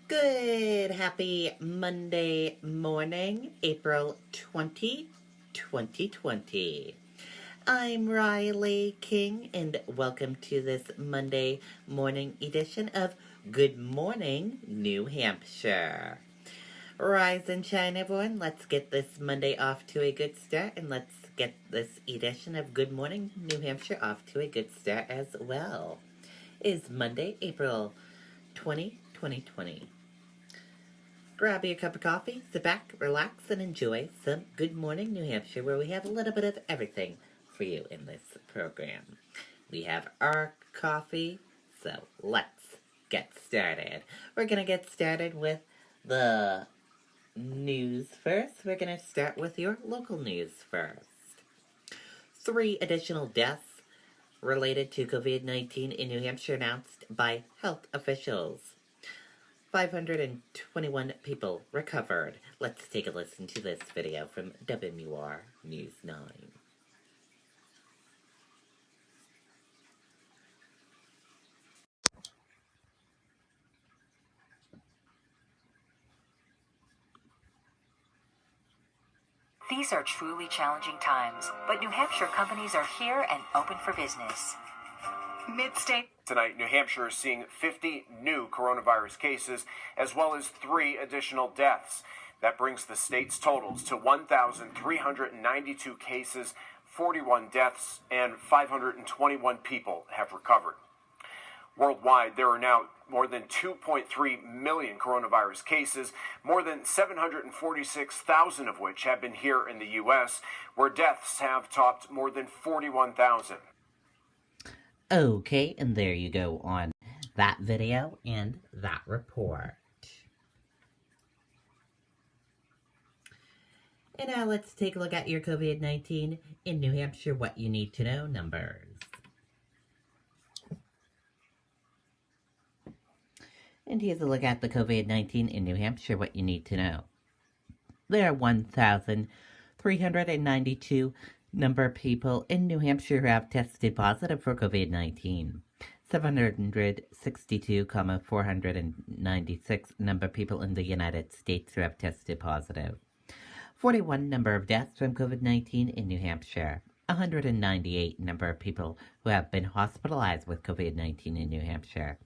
Good, happy Monday morning, April 2020. I'm Riley King, and welcome to this Monday morning edition of Good Morning, New Hampshire. Rise and shine, everyone. Let's get this Monday off to a good start, and let's get this edition of Good Morning, New Hampshire off to a good start as well. It is Monday, April 2020. Grab your cup of coffee, sit back, relax, and enjoy some Good Morning New Hampshire, where we have a little bit of everything for you in this program. We have our coffee, so let's get started. We're going to get started with the news first. We're going to start with your local news first. 3 additional deaths related to COVID-19 in New Hampshire announced by health officials. 521 people recovered. Let's take a listen to this video from WMUR News 9. These are truly challenging times, but New Hampshire companies are here and open for business. Mid-state. Tonight, New Hampshire is seeing 50 new coronavirus cases, as well as 3 additional deaths. That brings the state's totals to 1,392 cases, 41 deaths, and 521 people have recovered. Worldwide, there are now more than 2.3 million coronavirus cases, more than 746,000 of which have been here in the U.S., where deaths have topped more than 41,000. Okay, and there you go on that video and that report. And now let's take a look at your COVID-19 in New Hampshire, what you need to know numbers. And here's a look at the COVID-19 in New Hampshire, what you need to know. There are 1,392 number of people in New Hampshire who have tested positive for COVID-19. 762,496 number of people in the United States who have tested positive. 41 number of deaths from COVID-19 in New Hampshire. 198 number of people who have been hospitalized with COVID-19 in New Hampshire.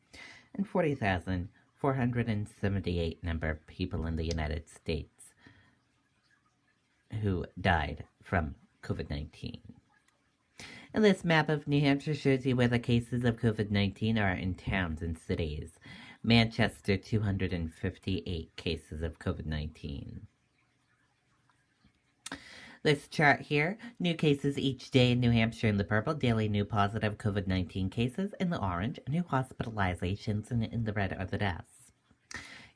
And 40,478 number of people in the United States who died from COVID-19. And this map of New Hampshire shows you where the cases of COVID-19 are in towns and cities. Manchester, 258 cases of COVID-19. This chart here, new cases each day in New Hampshire in the purple, daily new positive COVID-19 cases in the orange, new hospitalizations in the red are the deaths.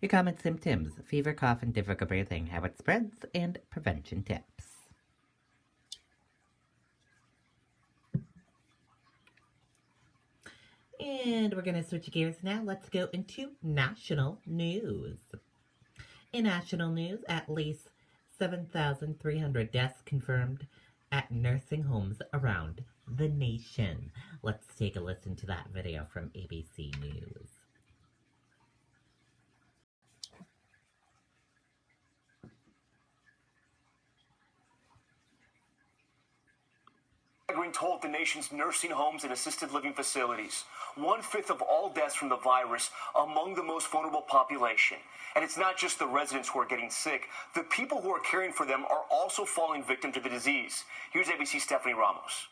Your common symptoms, fever, cough, and difficult breathing, how it spreads, and prevention tips. And we're going to switch gears now. Let's go into national news. In national news, at least 7,300 deaths confirmed at nursing homes around the nation. Let's take a listen to that video from ABC News. Told the nation's nursing homes and assisted living facilities. 1/5 of all deaths from the virus among the most vulnerable population. And it's not just the residents who are getting sick. The people who are caring for them are also falling victim to the disease. Here's ABC's Stephanie Ramos.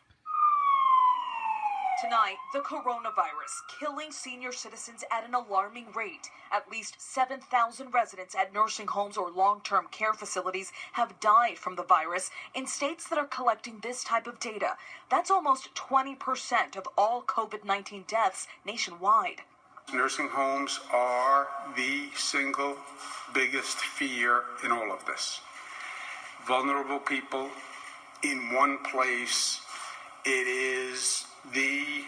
Tonight, the coronavirus killing senior citizens at an alarming rate. At least 7,000 residents at nursing homes or long-term care facilities have died from the virus in states that are collecting this type of data. That's almost 20% of all COVID-19 deaths nationwide. Nursing homes are the single biggest fear in all of this. Vulnerable people in one place. It is the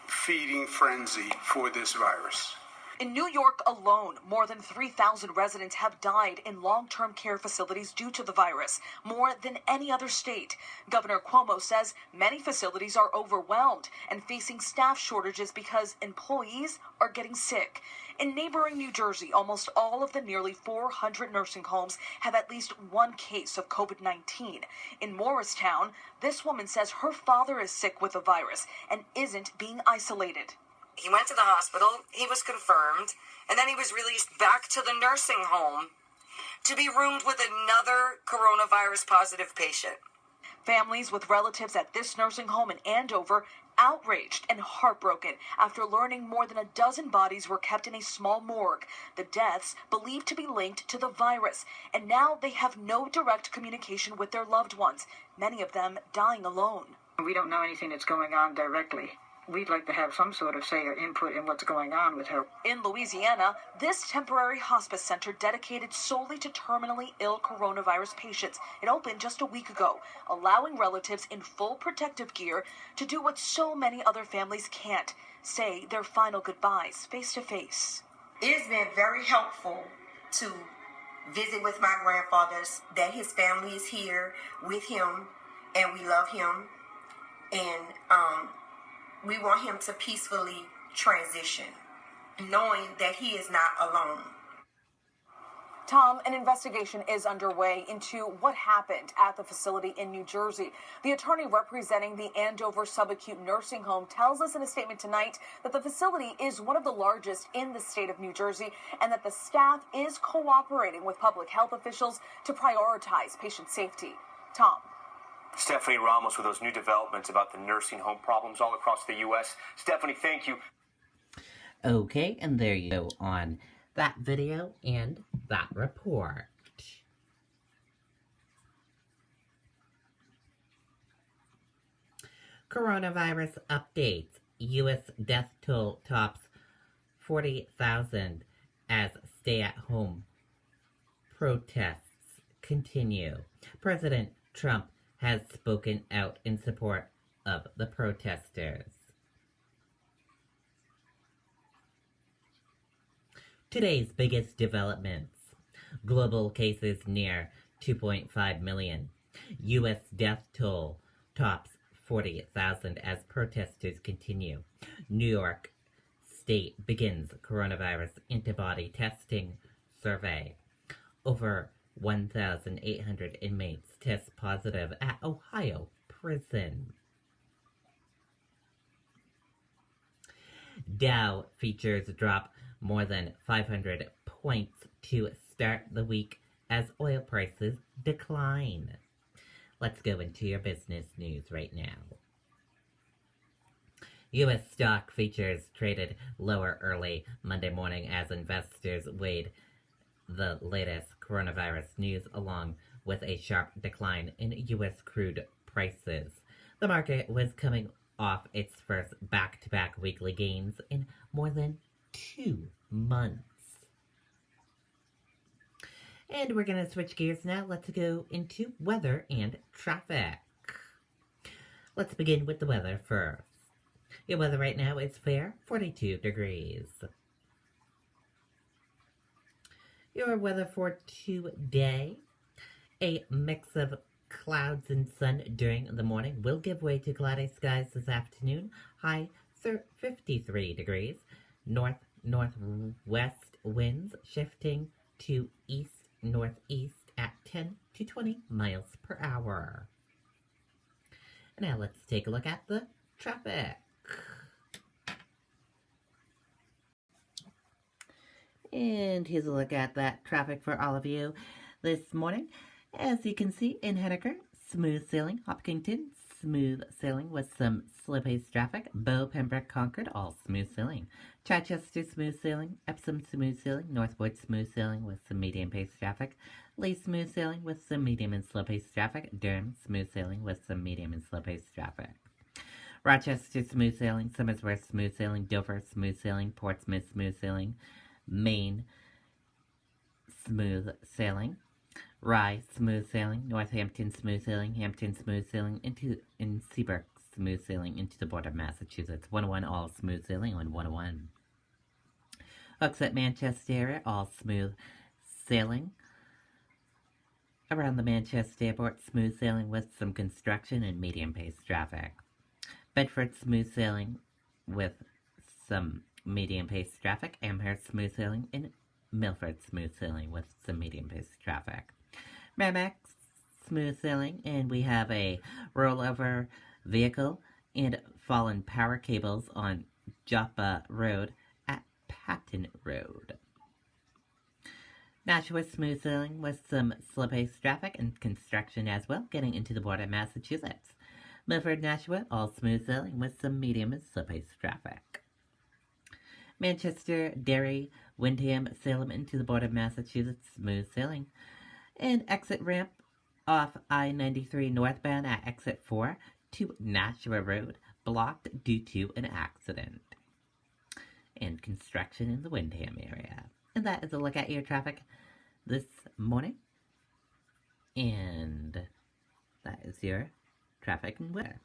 feeding frenzy for this virus. In New York alone, more than 3,000 residents have died in long-term care facilities due to the virus, more than any other state. Governor Cuomo says many facilities are overwhelmed and facing staff shortages because employees are getting sick. In neighboring New Jersey, almost all of the nearly 400 nursing homes have at least one case of COVID-19. In Morristown, this woman says her father is sick with the virus and isn't being isolated. He went to the hospital, he was confirmed, and then he was released back to the nursing home to be roomed with another coronavirus positive patient. Families with relatives at this nursing home in Andover outraged and heartbroken after learning more than a dozen bodies were kept in a small morgue, the deaths believed to be linked to the virus, and now they have no direct communication with their loved ones, many of them dying alone. We don't know anything that's going on directly. We'd like to have some sort of say or input in what's going on with her. In Louisiana, this temporary hospice center dedicated solely to terminally ill coronavirus patients. It opened just a week ago, allowing relatives in full protective gear to do what so many other families can't, say their final goodbyes face to face. It has been very helpful to visit with my grandfather, that his family is here with him, and we love him, and we want him to peacefully transition, knowing that he is not alone. Tom, an investigation is underway into what happened at the facility in New Jersey. The attorney representing the Andover Subacute Nursing Home tells us in a statement tonight that the facility is one of the largest in the state of New Jersey and that the staff is cooperating with public health officials to prioritize patient safety. Tom. Stephanie Ramos with those new developments about the nursing home problems all across the U.S. Stephanie, thank you. Okay, and there you go on that video and that report. Coronavirus updates. U.S. death toll tops 40,000 as stay-at-home protests continue. President Trump has spoken out in support of the protesters. Today's biggest developments. Global cases near 2.5 million. U.S. death toll tops 40,000 as protesters continue. New York State begins coronavirus antibody testing survey. Over 1,800 inmates test positive at Ohio prison. Dow futures drop more than 500 points to start the week as oil prices decline. Let's go into your business news right now. U.S. stock futures traded lower early Monday morning as investors weighed the latest coronavirus news along with a sharp decline in U.S. crude prices. The market was coming off its first back-to-back weekly gains in more than 2 months. And we're going to switch gears now. Let's go into weather and traffic. Let's begin with the weather first. Your weather right now is fair, 42 degrees. Your weather for today, a mix of clouds and sun during the morning will give way to cloudy skies this afternoon. High 53 degrees. North-northwest winds shifting to east-northeast at 10 to 20 miles per hour. Now let's take a look at the traffic. And here's a look at that traffic for all of you this morning. As you can see in Henniker, smooth sailing. Hopkinton, smooth sailing with some slow-paced traffic. Bow, Pembroke, Concord, all smooth sailing. Chichester, smooth sailing. Epsom, smooth sailing. Northwood, smooth sailing with some medium-paced traffic. Lee, smooth sailing with some medium and slow-paced traffic. Durham, smooth sailing with some medium and slow-paced traffic. Rochester, smooth sailing. Somersworth, smooth sailing. Dover, smooth sailing. Portsmouth, smooth sailing. Maine, smooth sailing. Rye, smooth sailing. Northampton, smooth sailing. Hampton, smooth sailing. In Seabrook, smooth sailing into the border of Massachusetts. 101, all smooth sailing on 101. Folks at Manchester area, all smooth sailing. Around the Manchester airport, smooth sailing with some construction and medium-paced traffic. Bedford, smooth sailing with some medium-paced traffic. Amherst, smooth sailing. And Milford, smooth sailing with some medium-paced traffic. Merrimack, smooth sailing. And we have a rollover vehicle and fallen power cables on Joppa Road at Patton Road. Nashua, smooth sailing with some slow-paced traffic and construction as well, getting into the border of Massachusetts. Milford, Nashua, all smooth sailing with some medium and slow-paced traffic. Manchester, Derry, Windham, Salem into the border of Massachusetts, smooth sailing. And exit ramp off I-93 northbound at exit 4 to Nashua Road, blocked due to an accident. And construction in the Windham area. And that is a look at your traffic this morning. And that is your traffic and weather.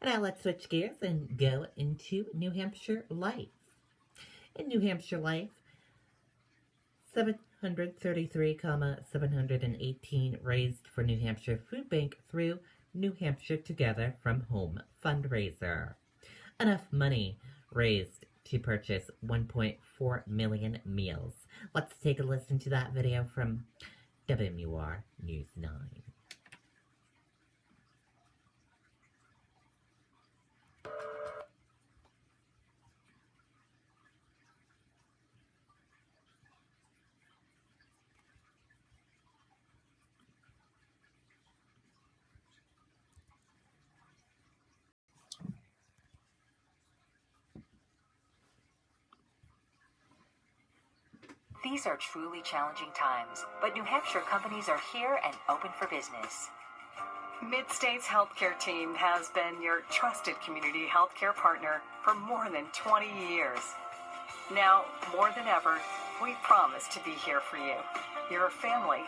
And now let's switch gears and go into New Hampshire Life. In New Hampshire Life, 733,718 raised for New Hampshire Food Bank through New Hampshire Together from Home fundraiser. Enough money raised to purchase 1.4 million meals. Let's take a listen to that video from WMUR News 9. These are truly challenging times, but New Hampshire companies are here and open for business. Mid-State's healthcare team has been your trusted community healthcare partner for more than 20 years. Now, more than ever, we promise to be here for you, your family,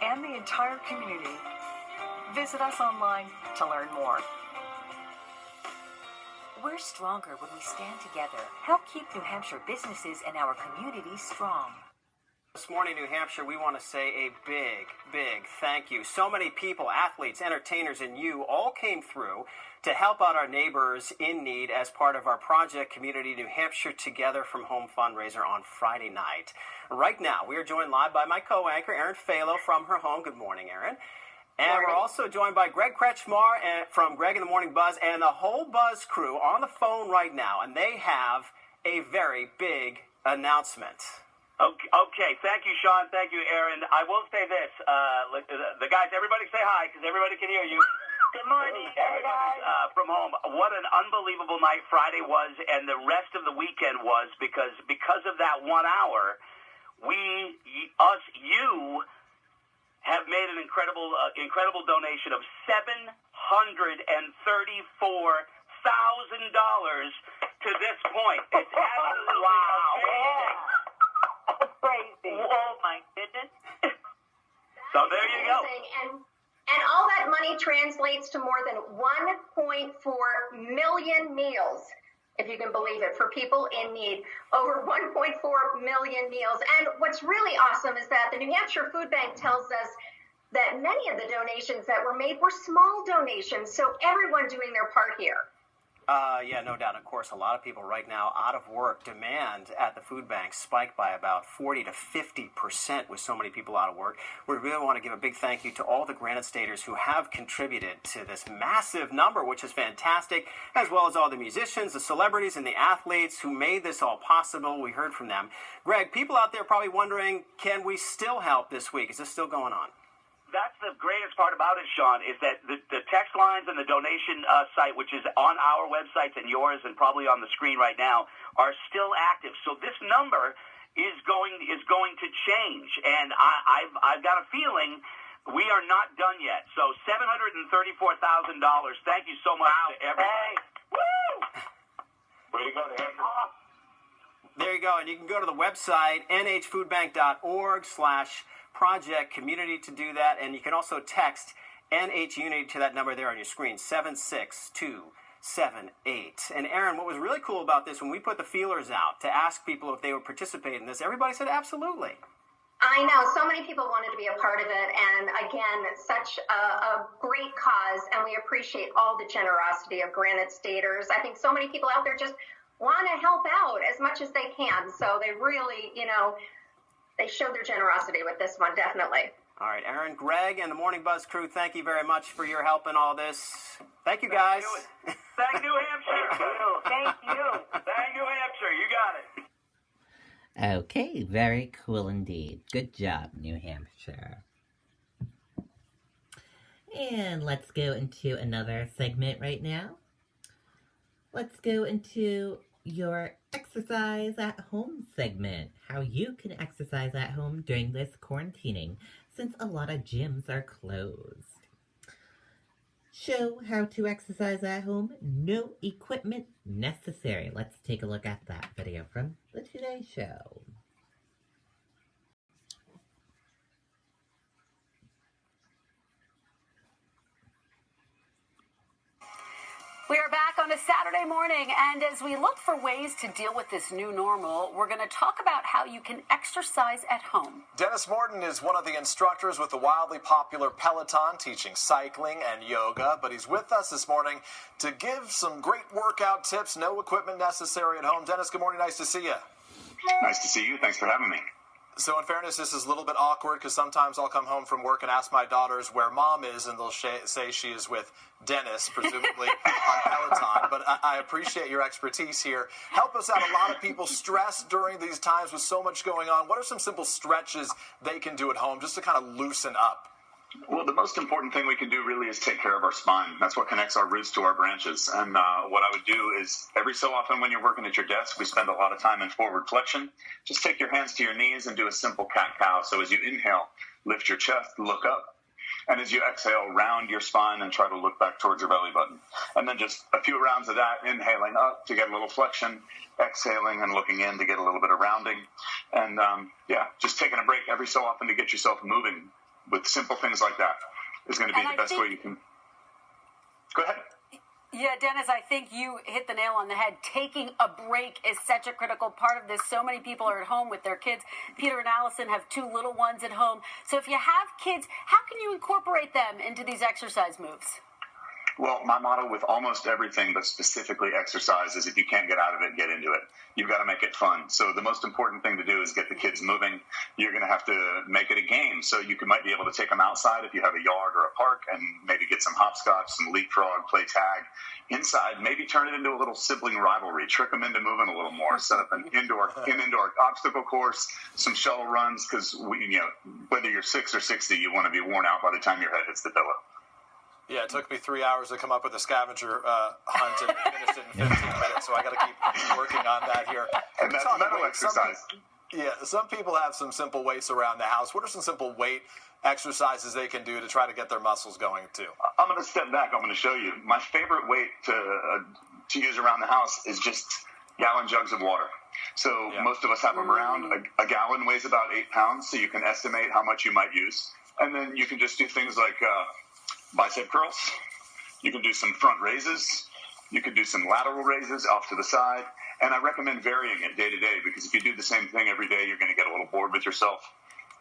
and the entire community. Visit us online to learn more. We're stronger when we stand together. Help keep New Hampshire businesses and our communities strong. This morning, New Hampshire, we want to say a big, big thank you. So many people, athletes, entertainers, and you all came through to help out our neighbors in need as part of our Project Community New Hampshire Together from Home fundraiser on Friday night. Right now, we are joined live by my co-anchor, Erin Phalo, from her home. Good morning, Erin. And we're also joined by Greg Kretschmar from Greg in the Morning Buzz and the whole Buzz crew on the phone right now. And they have a very big announcement. Okay, thank you, Sean. Thank you, Aaron. I will say this. The guys, everybody say hi, because everybody can hear you. Good morning, guys. From home. What an unbelievable night Friday was, and the rest of the weekend was, because of that 1 hour, you have made an incredible donation of $734,000 to this point. It's absolutely amazing. Crazy. Oh my goodness. So there you go. And all that money translates to more than 1.4 million meals, if you can believe it, for people in need. Over 1.4 million meals. And what's really awesome is that the New Hampshire Food Bank tells us that many of the donations that were made were small donations, so everyone doing their part here. Yeah, no doubt. Of course, a lot of people right now out of work. Demand at the food bank spiked by about 40 to 50% with so many people out of work. We really want to give a big thank you to all the Granite Staters who have contributed to this massive number, which is fantastic, as well as all the musicians, the celebrities, and the athletes who made this all possible. We heard from them. Greg, people out there probably wondering, can we still help this week? Is this still going on? That's the greatest part about it, Sean, is that the text lines and the donation site, which is on our websites and yours and probably on the screen right now, are still active. So this number is going to change, and I've got a feeling we are not done yet. So $734,000. Thank you so much to everybody. Woo! Way to go, There you go, and you can go to the website nhfoodbank.org/Project Community to do that, and you can also text NH Unity to that number there on your screen, 762 888-888-7878. And Aaron, what was really cool about this, when we put the feelers out to ask people if they would participate in this, everybody said absolutely. I know. So many people wanted to be a part of it. And again, such a great cause. And we appreciate all the generosity of Granite Staters. I think so many people out there just want to help out as much as they can. So they really, they showed their generosity with this one, definitely. All right, Aaron, Greg, and the Morning Buzz crew, thank you very much for your help in all this. Thank you, guys. Thank New Hampshire. Thank you. Thank New Hampshire. You got it. Okay, very cool indeed. Good job, New Hampshire. And let's go into another segment right now. Let's go into your exercise at home segment. How you can exercise at home during this quarantining, since a lot of gyms are closed. Show how to exercise at home, no equipment necessary. Let's take a look at that video from the Today Show. We are back on a Saturday morning, and as we look for ways to deal with this new normal, we're going to talk about how you can exercise at home. Dennis Morton is one of the instructors with the wildly popular Peloton, teaching cycling and yoga, but he's with us this morning to give some great workout tips, no equipment necessary at home. Dennis, good morning. Nice to see you. Nice to see you. Thanks for having me. So in fairness, this is a little bit awkward because sometimes I'll come home from work and ask my daughters where mom is, and they'll say she is with Dennis, presumably on Peloton. But I appreciate your expertise here. Help us out. A lot of people stress during these times with so much going on. What are some simple stretches they can do at home just to kind of loosen up? Well, the most important thing we can do really is take care of our spine. That's what connects our roots to our branches. And what I would do is every so often when you're working at your desk, we spend a lot of time in forward flexion. Just take your hands to your knees and do a simple cat-cow. So as you inhale, lift your chest, look up. And as you exhale, round your spine and try to look back towards your belly button. And then just a few rounds of that, inhaling up to get a little flexion, exhaling and looking in to get a little bit of rounding. And just taking a break every so often to get yourself moving with simple things like that is going to be the best way you can. Go ahead. Yeah, Dennis, I think you hit the nail on the head. Taking a break is such a critical part of this. So many people are at home with their kids. Peter and Allison have 2 little ones at home. So if you have kids, how can you incorporate them into these exercise moves? Well, my motto with almost everything, but specifically exercise, is if you can't get out of it, get into it. You've got to make it fun. So the most important thing to do is get the kids moving. You're going to have to make it a game. So you might be able to take them outside if you have a yard or a park and maybe get some hopscotch, some leapfrog, play tag. Inside, maybe turn it into a little sibling rivalry. Trick them into moving a little more. Set up an indoor obstacle course, some shuttle runs, because whether you're 6 or 60, you want to be worn out by the time your head hits the pillow. Yeah, it took me 3 hours to come up with a scavenger hunt and finished it in 15 minutes, so I got to keep working on that here. And that's mental exercise. Some people have some simple weights around the house. What are some simple weight exercises they can do to try to get their muscles going too? I'm going to step back. I'm going to show you. My favorite weight to use around the house is just gallon jugs of water. So most of us have them around. A gallon weighs about 8 pounds, so you can estimate how much you might use. And then you can just do things like bicep curls. You can do some front raises. You can do some lateral raises off to the side. And I recommend varying it day to day, because if you do the same thing every day, you're going to get a little bored with yourself.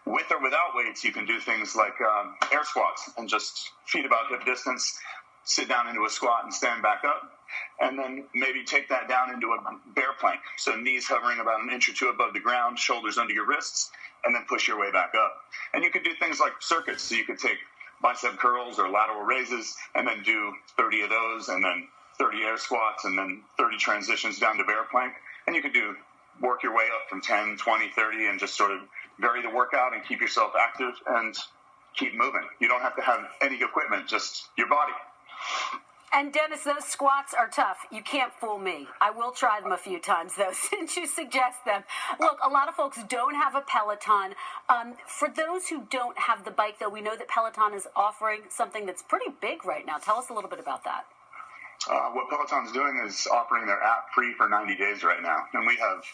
With or without weights, you can do things like air squats and just feet about hip distance, sit down into a squat and stand back up, and then maybe take that down into a bear plank. So knees hovering about 1 inch or 2 above the ground, shoulders under your wrists, and then push your way back up. And you could do things like circuits. So you could take bicep curls or lateral raises and then do 30 of those, and then 30 air squats, and then 30 transitions down to bear plank. And you could work your way up from 10, 20, 30, and just sort of vary the workout and keep yourself active and keep moving. You don't have to have any equipment, just your body. And Dennis, those squats are tough. You can't fool me. I will try them a few times, though, since you suggest them. Look, a lot of folks don't have a Peloton. For those who don't have the bike, though, we know that Peloton is offering something that's pretty big right now. Tell us a little bit about that. What Peloton's doing is offering their app free for 90 days right now. And we have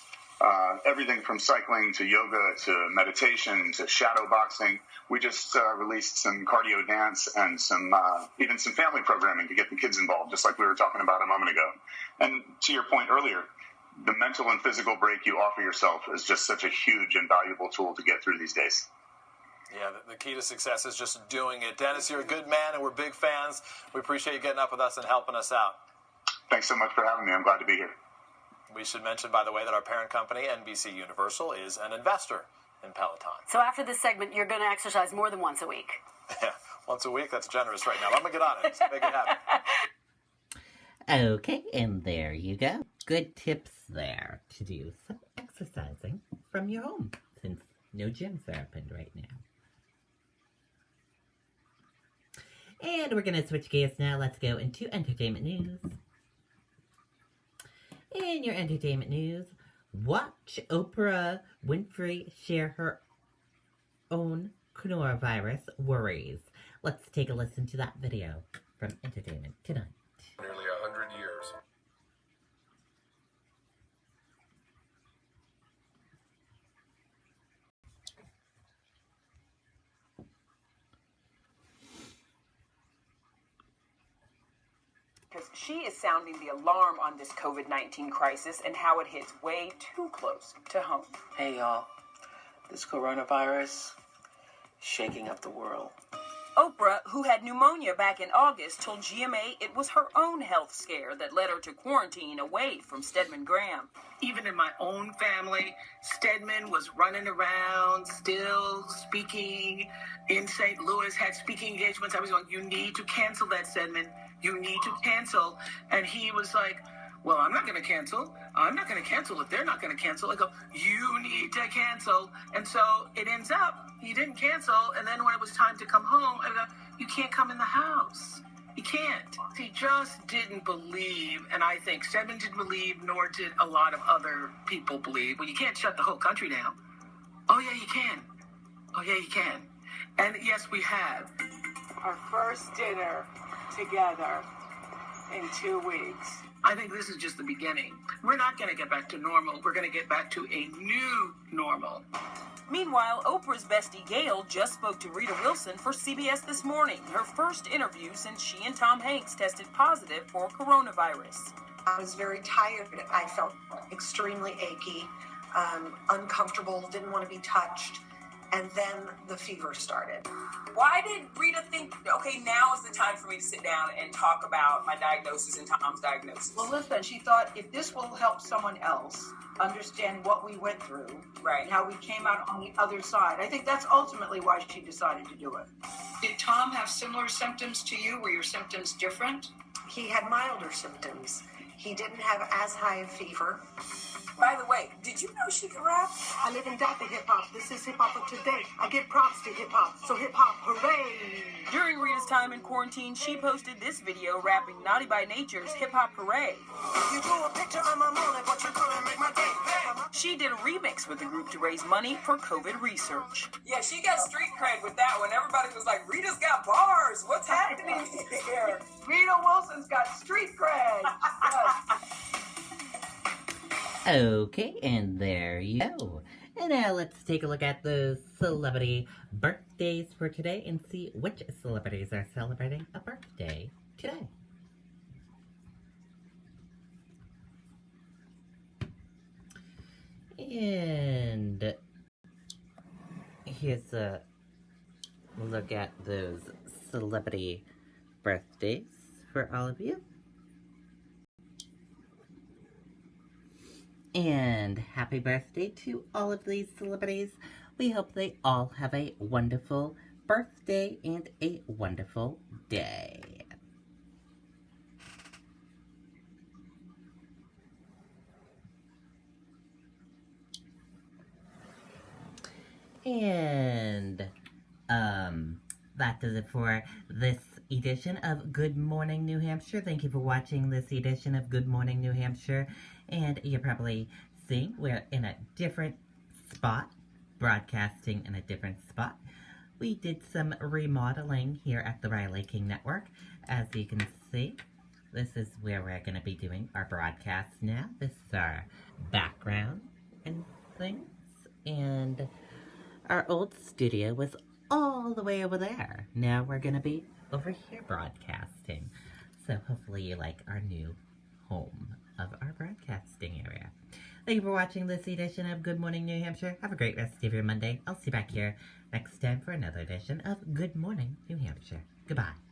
everything from cycling to yoga to meditation to shadow boxing. We just released some cardio dance and some even some family programming to get the kids involved, just like we were talking about a moment ago. And to your point earlier, the mental and physical break you offer yourself is just such a huge and valuable tool to get through these days. Yeah, the key to success is just doing it. Dennis, you're a good man, and we're big fans. We appreciate you getting up with us and helping us out. Thanks so much for having me. I'm glad to be here. We should mention, by the way, that our parent company, NBC Universal, is an investor in Peloton. So after this segment, you're going to exercise more than once a week. Yeah, once a week? That's generous right now. I'm going to get on it. Make it happen. Okay, and there you go. Good tips there to do some exercising from your home, since no gyms are open right now. And we're going to switch gears now. Let's go into entertainment news. In your entertainment news, watch Oprah Winfrey share her own coronavirus worries. Let's take a listen to that video from Entertainment Tonight. Nearly 100 years. Because she is sounding the alarm on this COVID-19 crisis and how it hits way too close to home. Hey, y'all. This coronavirus shaking up the world. Oprah, who had pneumonia back in August, told GMA it was her own health scare that led her to quarantine away from Stedman Graham. Even in my own family, Stedman was running around, still speaking in St. Louis, had speaking engagements. I was going, you need to cancel that, Stedman. You need to cancel. And he was like, well, I'm not going to cancel. I'm not going to cancel if they're not going to cancel. I go, you need to cancel. And so it ends up, he didn't cancel. And then when it was time to come home, I go, you can't come in the house. You can't. He just didn't believe. And I think Stedman didn't believe, nor did a lot of other people believe. Well, you can't shut the whole country down. Oh, yeah, you can. Oh, yeah, you can. And yes, we have. Our first dinner together in 2 weeks. I think this is just the beginning. We're not going to get back to normal. We're going to get back to a new normal. Meanwhile, Oprah's bestie Gail just spoke to Rita Wilson for CBS This Morning, her first interview since she and Tom Hanks tested positive for coronavirus. I was very tired. I felt extremely achy, uncomfortable, didn't want to be touched. And then the fever started. Why did Rita think, okay, now is the time for me to sit down and talk about my diagnosis and Tom's diagnosis? Well, listen, she thought if this will help someone else understand what we went through, right, and how we came out on the other side, I think that's ultimately why she decided to do it. Did Tom have similar symptoms to you? Were your symptoms different? He had milder symptoms. He didn't have as high a fever. By the way, did you know she could rap? I live and die for hip-hop. This is hip-hop of today. I give props to hip-hop. So hip-hop, hooray! During Rita's time in quarantine, she posted this video rapping Naughty by Nature's Hip Hop Hooray. You drew a picture on my morning, but you couldn't make my day. She did a remix with the group to raise money for COVID research. Yeah, she got street cred with that one. Everybody was like, Rita's got bars. What's happening here? Rita Wilson's got street cred. Okay, and there you go. And now let's take a look at the celebrity birthdays for today and see which celebrities are celebrating a birthday today. And here's a look at those celebrity birthdays for all of you. And happy birthday to all of these celebrities. We hope they all have a wonderful birthday and a wonderful day. And that does it for this edition of Good Morning New Hampshire. Thank you for watching this edition of Good Morning New Hampshire. And you're probably seeing we're in a different spot, broadcasting in a different spot. We did some remodeling here at the Riley King Network. As you can see, this is where we're going to be doing our broadcast now. This is our background and things. And our old studio was all the way over there. Now we're going to be over here broadcasting. So hopefully you like our new home of our broadcasting area. Thank you for watching this edition of Good Morning New Hampshire. Have a great rest of your Monday. I'll see you back here next time for another edition of Good Morning New Hampshire. Goodbye.